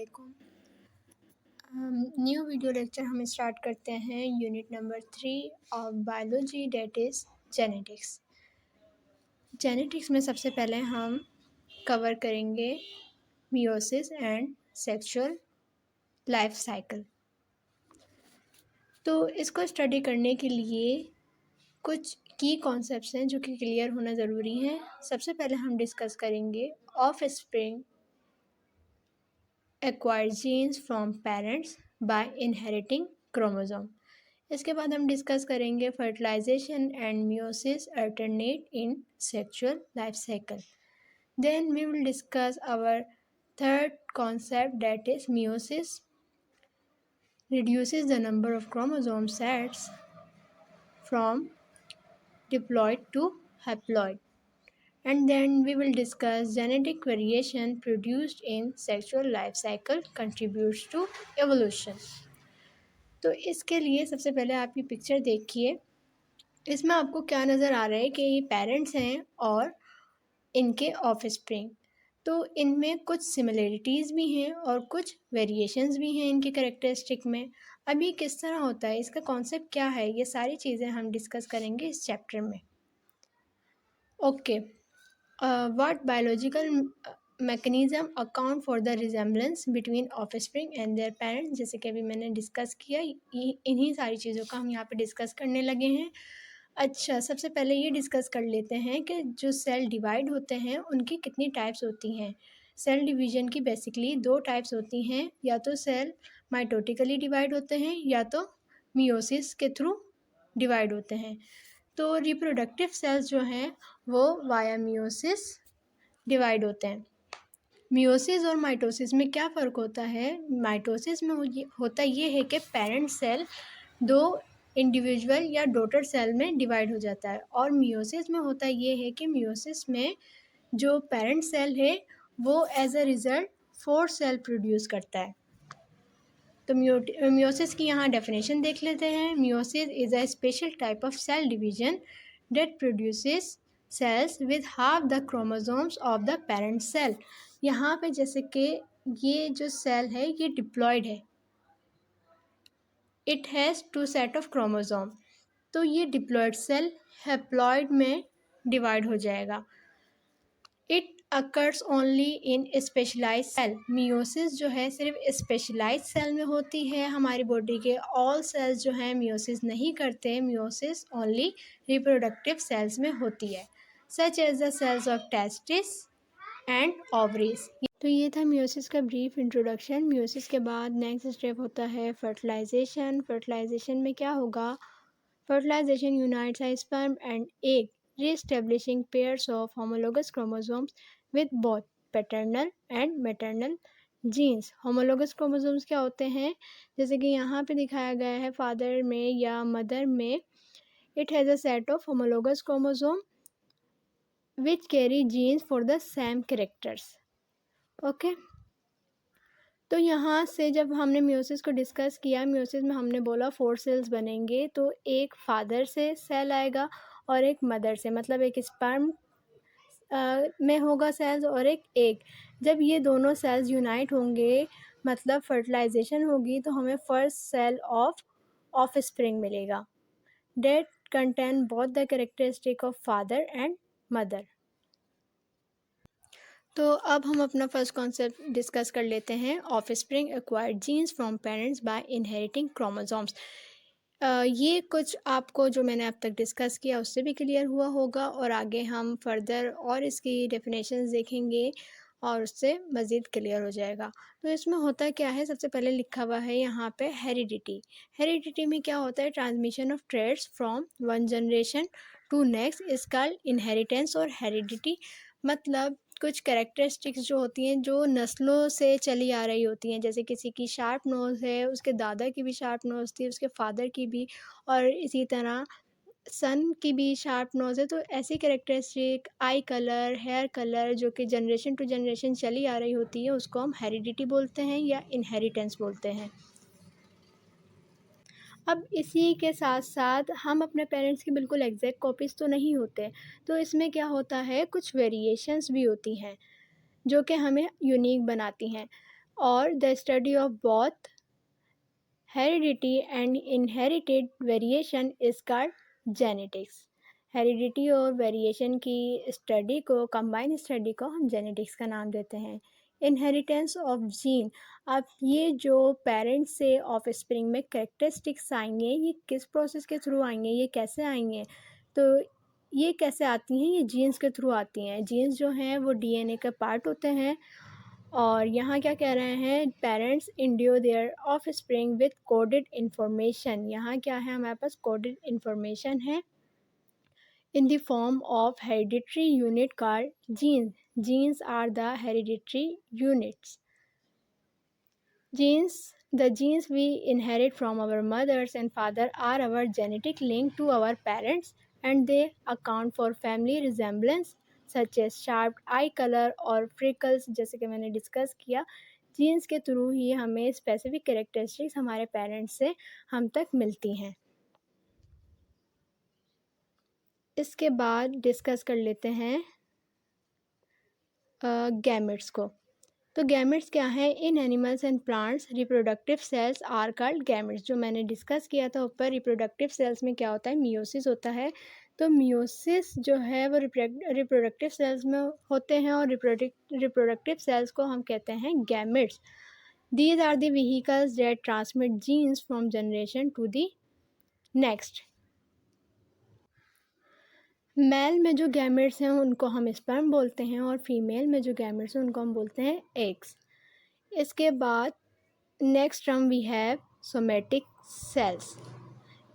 अस्सलामुअलैकुम। New video lecture हम start करते हैं unit number 3 of biology, that is genetics. Genetics में सबसे पहले हम कवर करेंगे meiosis and sexual life cycle. तो इसको स्टडी करने के लिए कुछ की कॉन्सेप्ट्स हैं जो कि क्लियर होना ज़रूरी है। सबसे पहले हम डिस्कस करेंगे of spring acquire genes from parents by inheriting chromosome। इसके बाद हम डिस्कस करेंगे fertilization and meiosis alternate in sexual life cycle. Then we will discuss our third concept, that is meiosis reduces the number of chromosome sets from diploid to haploid. And then we will discuss genetic variation produced in sexual life cycle contributes to evolution। तो इसके लिए सबसे पहले आप ये picture देखिए। इसमें आपको क्या नज़र आ रहा है कि ये पेरेंट्स हैं और इनके ऑफस्प्रिंग। तो इनमें कुछ सिमिलरिटीज़ भी हैं और कुछ वेरिएशंस भी हैं इनके कैरेक्टरिस्टिक में। अब ये किस तरह होता है, इसका कॉन्सेप्ट क्या है, ये सारी चीज़ें हम डिस्कस करेंगे इस चैप्टर में। Okay, what biological mechanism account for the resemblance between offspring and their parents। जैसे कि अभी मैंने डिस्कस किया, इन्हीं सारी चीज़ों का हम यहाँ पे डिस्कस करने लगे हैं। अच्छा, सबसे पहले ये डिस्कस कर लेते हैं कि जो सेल डिवाइड होते हैं उनकी कितनी टाइप्स होती हैं। सेल डिवीजन की बेसिकली दो टाइप्स होती हैं, या तो सेल माइटोटिकली डिवाइड होते हैं या तो मियोसिस के थ्रू डिवाइड होते हैं। तो रिप्रोडक्टिव सेल्स जो हैं वो वाया मियोसिस डिवाइड होते हैं। मियोसिस और माइटोसिस में क्या फ़र्क होता है? माइटोसिस में होता ये है कि पेरेंट सेल दो इंडिविजुअल या डॉटर सेल में डिवाइड हो जाता है, और मियोसिस में होता ये है कि मियोसिस में जो पेरेंट सेल है वो as a result 4 cell produce करता है। तो मियोसिस की यहाँ डेफिनेशन देख लेते हैं। Meiosis is a special type of cell division that produces cells with half the chromosomes of the parent cell। यहाँ पे जैसे कि ये जो सेल है ये डिप्लॉयड है, it has 2 set of chromosome. तो ये डिप्लॉयड सेल हैप्लॉयड में डिवाइड हो जाएगा। It occurs only in specialize cell. Meiosis जो है सिर्फ स्पेशलाइज सेल में होती है हमारी बॉडी के। ऑल सेल्स जो हैं मियोसिस नहीं करते। मियोसिस ओनली रिप्रोडक्टिव सेल्स में होती है, such as the cells of testis and ovaries. तो ये था मियोसिस का ब्रीफ इंट्रोडक्शन। मियोसिस के बाद नेक्स्ट स्टेप होता है फर्टिलाइजेशन। फर्टिलाइजेशन में क्या होगा? Fertilization unites a sperm and egg, re-establishing pairs of homologous chromosomes with both paternal and maternal genes। homologous chromosomes क्या होते हैं? जैसे कि यहाँ पे दिखाया गया है, फादर में या मदर में it has a set of homologous chromosome which carry genes for the same characters। Okay, तो यहाँ से जब हमने मियोसिस को डिस्कस किया, मियोसिस में हमने बोला 4 सेल्स बनेंगे। तो एक फादर से सेल आएगा और एक मदर से, मतलब एक स्पर्म में होगा सेल्स और एक एग। जब ये दोनों सेल्स यूनाइट होंगे मतलब फर्टिलाइजेशन होगी, तो हमें फर्स्ट सेल ऑफ स्प्रिंग मिलेगा that contain both the characteristic of father and mother. तो अब हम अपना फर्स्ट कॉन्सेप्ट डिस्कस कर लेते हैं। Offspring acquired genes from parents by inheriting chromosomes. ये कुछ आपको जो मैंने अब तक डिस्कस किया उससे भी क्लियर हुआ होगा, और आगे हम फर्दर और इसकी डेफिनेशंस देखेंगे और उससे मज़ीद क्लियर हो जाएगा। तो इसमें होता क्या है, सबसे पहले लिखा हुआ है यहाँ पे हेरिडिटी। हेरिडिटी में क्या होता है? Transmission of traits from one generation to next is called inheritance और हेरिडिटी। मतलब कुछ कैरेक्टरिस्टिक्स जो होती हैं जो नस्लों से चली आ रही होती हैं, जैसे किसी की शार्प नोज़ है, उसके दादा की भी शार्प नोज़ थी, उसके फादर की भी, और इसी तरह सन की भी शार्प नोज़ है। तो ऐसी characteristic, eye colour, hair colour जो कि जनरेशन टू जनरेशन चली आ रही होती है उसको हम हेरिडिटी बोलते हैं या इनहेरिटेंस बोलते हैं। अब इसी के साथ साथ हम अपने पेरेंट्स की बिल्कुल एग्जैक्ट कॉपीज़ तो नहीं होते, तो इसमें क्या होता है, कुछ वेरिएशंस भी होती हैं जो कि हमें यूनिक बनाती हैं। or the study of both heredity and inherited variation is called genetics. Heredity और वेरिएशन की स्टडी को, कंबाइन स्टडी को हम जेनेटिक्स का नाम देते हैं. इनहेरिटेंस ऑफ जीन, अब ये जो पेरेंट्स से ऑफ स्प्रिंग में कैरेक्टरिस्टिक्स आएंगे, ये किस प्रोसेस के थ्रू आएंगे, ये कैसे आएंगे, तो ये कैसे आती हैं, ये जीन्स के थ्रू आती हैं. जीन्स जो हैं वो डीएनए का पार्ट होते हैं. और यहाँ क्या कह रहे हैं, parents endow their offspring with coded information. यहाँ क्या है, हमारे पास कोडेड इन्फॉर्मेशन है in the form of hereditary unit called genes. Genes are the hereditary units. The genes we inherit from our mothers and father are our genetic link to our parents, and they account for family resemblance such as sharp eye color और freckles. जैसे कि मैंने discuss किया, jeans के through ही हमें specific characteristics हमारे parents से हम तक मिलती हैं. इसके बाद डिस्कस कर लेते हैं गैमेट्स को. तो गैमेट्स क्या है, in animals and plants reproductive cells are called gametes. जो मैंने डिस्कस किया था ऊपर, रिप्रोडक्टिव सेल्स में क्या होता है, मियोसिस होता है. तो मियोसिस जो है वो रिप्रोडक्टिव सेल्स में होते हैं, और रिप्रोडक्टिव सेल्स को हम कहते हैं gametes. These are the vehicles that transmit genes from generation to the next. Male में जो गैमेट्स हैं उनको हम स्पर्म बोलते हैं, और फीमेल में जो गैमेट्स हैं उनको हम बोलते हैं एग्स. इसके बाद next term we have somatic cells.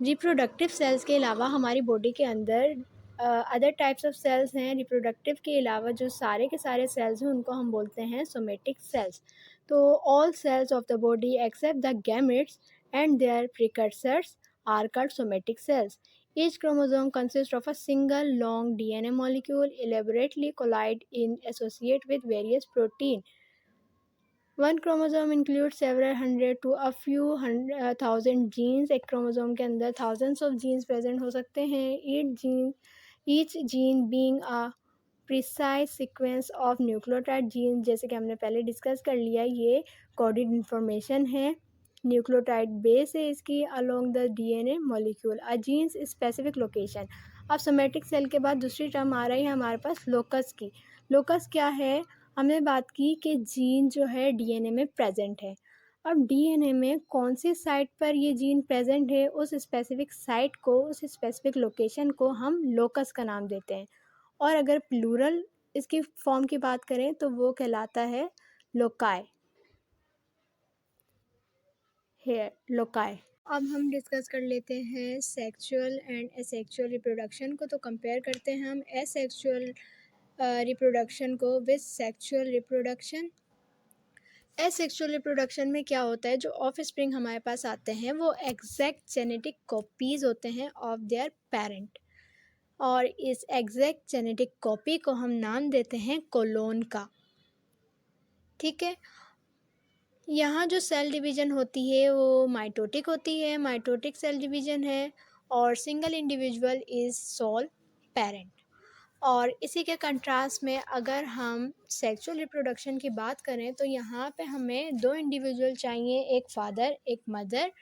Reproductive cells के अलावा हमारी बॉडी के अंदर अदर टाइप्स ऑफ सेल्स हैं. रिप्रोडक्टिव के अलावा जो सारे के सारे सेल्स हैं उनको हम बोलते हैं सोमेटिक सेल्स. तो all cells of the body except the gametes and their precursors are called somatic cells. Each chromosome consists of a single long DNA molecule elaborately collided in associate with various protein. One chromosome includes several hundred to a few thousand genes. एक chromosome के अंदर thousands of genes present हो सकते हैं. Each gene being a precise sequence of nucleotide genes. जैसे कि हमने पहले डिस्कस कर लिया, ये कोडेड इन्फॉर्मेशन है. न्यूक्लियोटाइड बेस है इसकी along the DNA molecule. A genes specific location. अब सोमेटिक सेल के बाद दूसरी टर्म आ रही है हमारे पास लोकस की. लोकस क्या है, हमने बात की कि जीन जो है डीएनए में प्रेजेंट है. अब डीएनए में कौन सी साइट पर ये जीन प्रेजेंट है, उस स्पेसिफिक साइट को, उस स्पेसिफिक लोकेशन को हम लोकस का नाम देते हैं. और अगर प्लूरल इसकी फॉर्म की बात करें तो वो कहलाता है लोकाई. Hair loci. अब हम डिस्कस कर लेते हैं सेक्सुअल एंड एसेक्सुअल रिप्रोडक्शन को. तो कंपेयर करते हैं हम एसेक्सुअल रिप्रोडक्शन को with sexual reproduction. Asexual reproduction में क्या होता है, जो ऑफ स्प्रिंग हमारे पास आते हैं वो एग्जैक्ट जेनेटिक कॉपीज होते हैं ऑफ देयर पेरेंट, और इस एग्जैक्ट जेनेटिक कॉपी को हम नाम देते हैं कोलोन का. ठीक है. यहाँ जो सेल डिवीज़न होती है वो माइटोटिक होती है. माइटोटिक सेल डिवीज़न है, और single individual is sole parent. और इसी के कंट्रास्ट में अगर हम सेक्सुअल रिप्रोडक्शन की बात करें तो यहाँ पे हमें दो इंडिविजुअल चाहिए, एक फादर एक mother,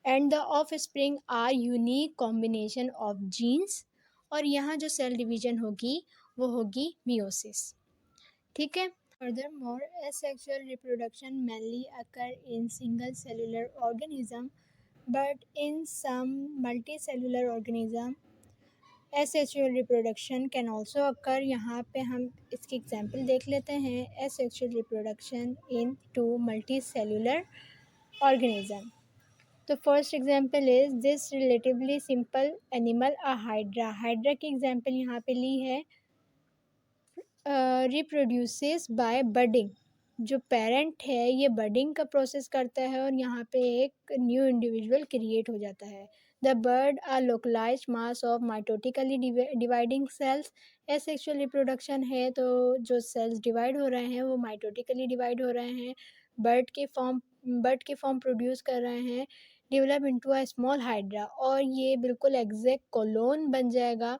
and the offspring are unique combination of genes. और यहाँ जो सेल डिवीज़न होगी वो होगी मियोसिस. ठीक है. Furthermore, asexual reproduction mainly occur in single cellular organism, but in some multicellular organism, asexual reproduction can also occur. यहाँ पे हम इसकी एग्जांपल देख लेते हैं. Asexual reproduction in two multicellular organism. The first example is this relatively simple animal, a hydra. Hydra की example यहाँ पे ली है. Reproduces by budding. जो पेरेंट है ये बडिंग का प्रोसेस करता है, और यहाँ पे एक न्यू इंडिविजुअल क्रिएट हो जाता है. The bud are localised mass of mitotically dividing cells. Asexual reproduction है तो जो सेल्स डिवाइड हो रहे हैं वो माइटोटिकली डिवाइड हो रहे हैं, बर्ड के फॉर्म प्रोड्यूस कर रहे हैं, develop into a small hydra, और ये बिल्कुल एग्जैक्ट कोलोन बन जाएगा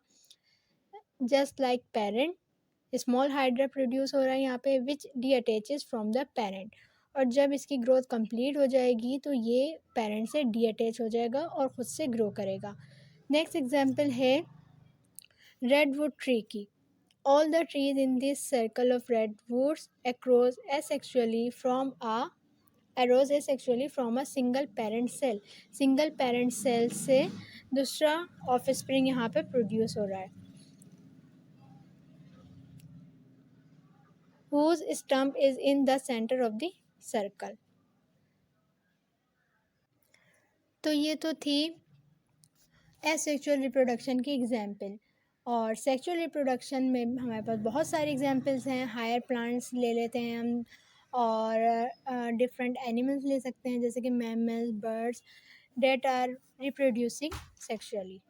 just like parent. Small hydra produce हो रहा है यहाँ पे which detaches from the parent. और जब इसकी ग्रोथ कंप्लीट हो जाएगी तो ये पेरेंट से डी अटैच हो जाएगा और ख़ुद से ग्रो करेगा। नेक्स्ट एग्जांपल है रेडवुड ट्री की। All the trees in this circle of redwoods arose asexually from a single parent cell. Single parent cell से दूसरा ऑफस्प्रिंग यहाँ पे प्रोड्यूस हो रहा है, whose stump is in the center of the circle. तो ये तो थी एसेक्सुअल रिप्रोडक्शन की एग्जाम्पल। और सेक्सुअल रिप्रोडक्शन में हमारे पास बहुत सारे एग्जाम्पल्स हैं। हायर प्लांट्स ले लेते हैं हम, और डिफरेंट एनिमल्स ले सकते हैं जैसे कि mammals, birds that are reproducing sexually.